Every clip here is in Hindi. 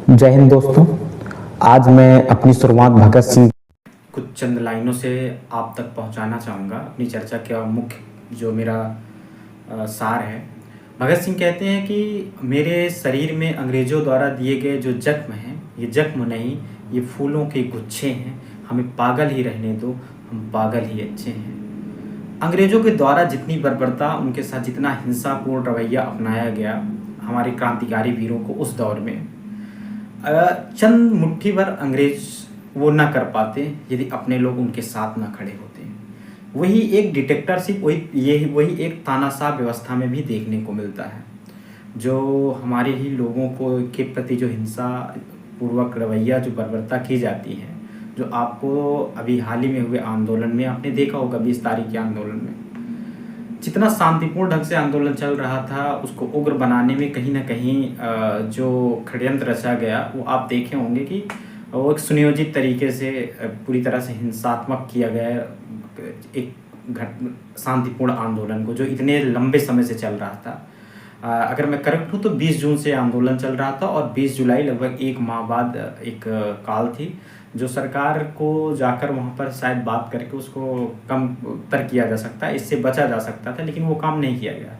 जय हिंद दोस्तों। आज मैं अपनी शुरुआत भगत सिंह कुछ चंद लाइनों से आप तक पहुंचाना चाहूँगा। अपनी चर्चा का मुख्य जो मेरा सार है। भगत सिंह कहते हैं कि मेरे शरीर में अंग्रेज़ों द्वारा दिए गए जो जख्म हैं, ये जख्म नहीं, ये फूलों के गुच्छे हैं। हमें पागल ही रहने दो, हम पागल ही अच्छे हैं। अंग्रेज़ों के द्वारा जितनी बर्बरता, उनके साथ जितना हिंसापूर्ण रवैया अपनाया गया हमारे क्रांतिकारी वीरों को उस दौर में, चंद मुट्ठी भर अंग्रेज वो ना कर पाते यदि अपने लोग उनके साथ ना खड़े होते। वही एक डिक्टेटरशिप, वही एक तानाशाह व्यवस्था में भी देखने को मिलता है, जो हमारे ही लोगों को के प्रति जो हिंसा पूर्वक रवैया, जो बर्बरता की जाती है, जो आपको अभी हाल ही में हुए आंदोलन में आपने देखा होगा। 20 तारीख के आंदोलन में जितना शांतिपूर्ण ढंग से आंदोलन चल रहा था, उसको उग्र बनाने में कहीं ना कहीं जो षड्यंत्र रचा गया वो आप देखे होंगे कि वो एक सुनियोजित तरीके से पूरी तरह से हिंसात्मक किया गया एक शांतिपूर्ण आंदोलन को, जो इतने लंबे समय से चल रहा था। अगर मैं करेक्ट हूँ तो 20 जून से आंदोलन चल रहा था और 20 जुलाई लगभग एक माह बाद एक काल थी, जो सरकार को जाकर वहाँ पर शायद बात करके उसको कम तर किया जा सकता है, इससे बचा जा सकता था, लेकिन वो काम नहीं किया गया।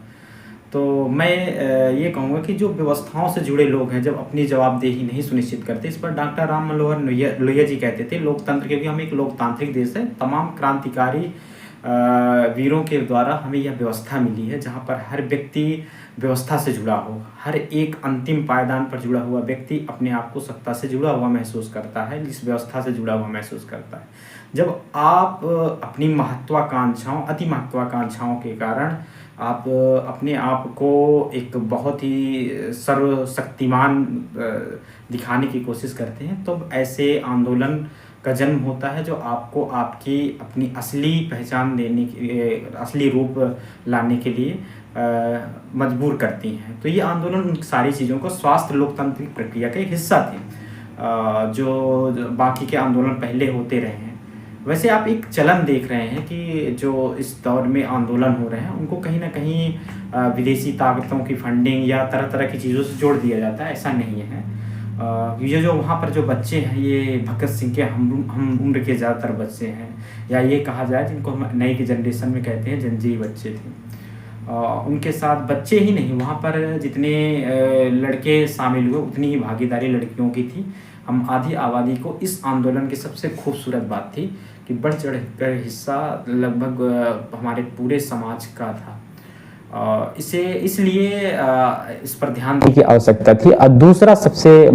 तो मैं ये कहूँगा कि जो व्यवस्थाओं से जुड़े लोग हैं, जब अपनी जवाबदेही नहीं सुनिश्चित करते, इस पर डॉक्टर राम मनोहर लोहिया जी कहते थे, लोकतंत्र, क्योंकि हम एक लोकतांत्रिक देश है, तमाम क्रांतिकारी वीरों के द्वारा हमें यह व्यवस्था मिली है जहाँ पर हर व्यक्ति व्यवस्था से जुड़ा हो, हर एक अंतिम पायदान पर जुड़ा हुआ व्यक्ति अपने आप को सत्ता से जुड़ा हुआ महसूस करता है, इस व्यवस्था से जुड़ा हुआ महसूस करता है। जब आप अपनी महत्वाकांक्षाओं, अति महत्वाकांक्षाओं के कारण आप अपने आप को एक बहुत ही सर्वशक्तिमान दिखाने की कोशिश करते हैं, तो ऐसे आंदोलन का जन्म होता है, जो आपको आपकी अपनी असली पहचान देने के, असली रूप लाने के लिए मजबूर करती हैं। तो ये आंदोलन उन सारी चीज़ों को, स्वास्थ्य लोकतांत्रिक प्रक्रिया का एक हिस्सा थे, जो बाकी के आंदोलन पहले होते रहे हैं। वैसे आप एक चलन देख रहे हैं कि जो इस दौर में आंदोलन हो रहे हैं, उनको कहीं ना कहीं विदेशी ताकतों की फंडिंग या तरह तरह की चीज़ों से जोड़ दिया जाता है। ऐसा नहीं है। ये जो वहाँ पर जो बच्चे हैं, ये भगत सिंह के हम उम्र के ज़्यादातर बच्चे हैं, या ये कहा जाए जिनको हम नई की जनरेशन में कहते हैं जंजीरी बच्चे थे। उनके साथ बच्चे ही नहीं, वहाँ पर जितने लड़के शामिल हुए उतनी ही भागीदारी लड़कियों की थी। हम आधी आबादी को, इस आंदोलन की सबसे खूबसूरत बात थी कि बढ़ चढ़ कर हिस्सा लगभग हमारे पूरे समाज का था। इसे इसलिए इस पर ध्यान देने की आवश्यकता थी। और दूसरा सबसे